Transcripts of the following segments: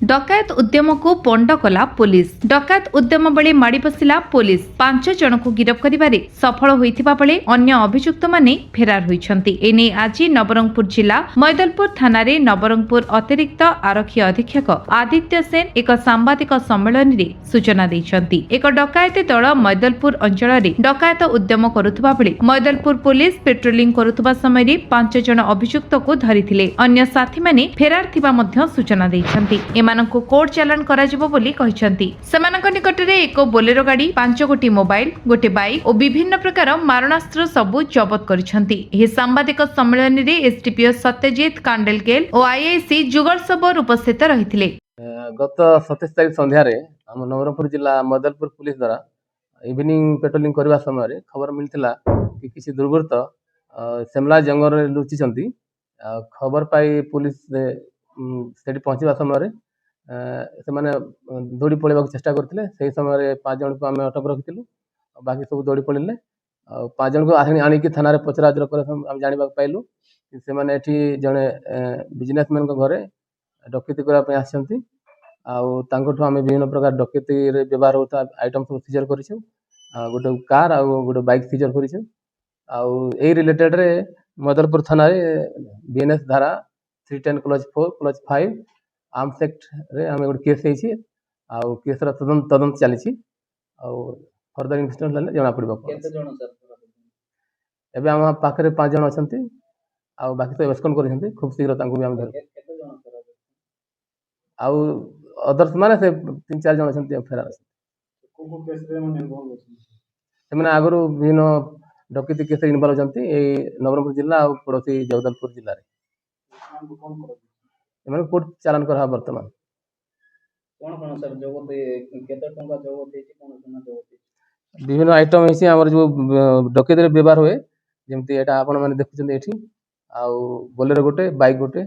डकायत उद्यम को पण्ड कला पुलिस। डकायत उद्यम बेले माड़ी बसिला पुलिस 5 जन को गिरफ करिबारे सफल होइथिबा बेले अन्य अभियुक्त माने फेरार होइछन्ति। एने आज नवरंगपुर जिला मैदलपुर थाना रे नवरंगपुर अतिरिक्त आरक्षी अधीक्षक आदित्य सेन एक सांबादिक सम्मेलन रे सूचना दैछन्ति। एक डकायत दल मैदलपुर अंचल रे डकायत उद्यम करुथबा बेले मैदलपुर पुलिस पेट्रोलिंग करुथबा समय रे 5 जन अभियुक्त को धरिथिले। अन्य साथी माने फेरार थिबा मध्य सूचना दैछन्ति। एमानंकु कोर्ट चालान करा जिवो बोली कहिसंती। सेमानंक निकटरे एक बोलेरो गाड़ी 5 गोटी मोबाइल गोटे बाइक और विभिन्न प्रकार मारणास्त्र सबु जबत करिसंती। एही सांबादिक सम्मेलन रे एसटीपीओ सत्यजित कांडेलकेल और आईआईसी जुगल सबर उपस्थित रहिथिले। गत 27 तारिख संध्या रे हम नवरंगपुर जिला मैदलपुर पुलिस द्वारा इवनिंग पेट्रोलिंग करबा समय रे खबर मिलथिला कि किसी दुर्बृत्त सेमला जंगल रे लुचिसंती। खबर पाई पुलिस सेठी पहुंचबा समय रे से माने दौड़ी पळेबा चेष्टा करथिले। सेही समय रे 5 जन को हमें अटक रखिथिलु। बाकी सब दौड़ी पळिले। 5 जन को आनी कि थाना रे पचराजर करे हम जानिबा पाइलु कि से माने एठी जने बिजनेसमैन को घरे डकैती करा पे आछंती। आउ तांकोठु आमे विभिन्न प्रकार डकैती रे व्यवहार होता आइटम सब सीजर करिछु। गोटे कार आ गोटे बाइक सीजर करिछु। आउ ए रिलेटेड रे मैदलपुर थाना रे बीएनएस धारा 310 क्लज 4 क्लज 5 आर्म्स एक्ट रे हमें गोटे केस हेछि। आउ केस रा तदंत चलीछि। आउ फर्दर इन्वेस्टिगेशन ले जणा पड़िबो। केते जण सर एबे हम पाखरे 5 जण अछंती। आउ बाकी तो एब्सकॉन्ड करिसंती। खूब शीघ्र तांको भी हम धर केते जण सर आउ अदर्स माने से 3-4 जण अछंती फेरार अछंती। को केस रे माने इन्वॉल्व अछि से माने आगरो विभिन्न डकैती केस रे इन्वॉल्व अछंती। ए नवरंगपुर जिला आ पड़ोसी जगदलपुर जिल्ला रे हमको कोन करो एमाने कोर्ट चालान करहा वर्तमान। कोन सर जगत केते टंका जगत हेछि कोन सुना जगत हेछि विभिन्न आइटम हेछि हमर जो डकैती रे व्यवहार होए जेमति एटा आपण माने देखुछन एठी। आउ बोलेरो गोटे बाइक गोटे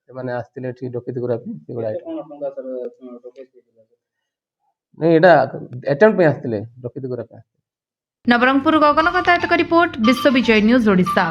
माने आस्तिले एठी डकैती करा पे एगुडा कोन टंका सर डकैत हेछि नहीं एटा अटेम्प्ट पे आस्तिले डकैती करा पे। नवरंगपुर गगन कथाटक रिपोर्ट विश्व विजय न्यूज ओडिशा।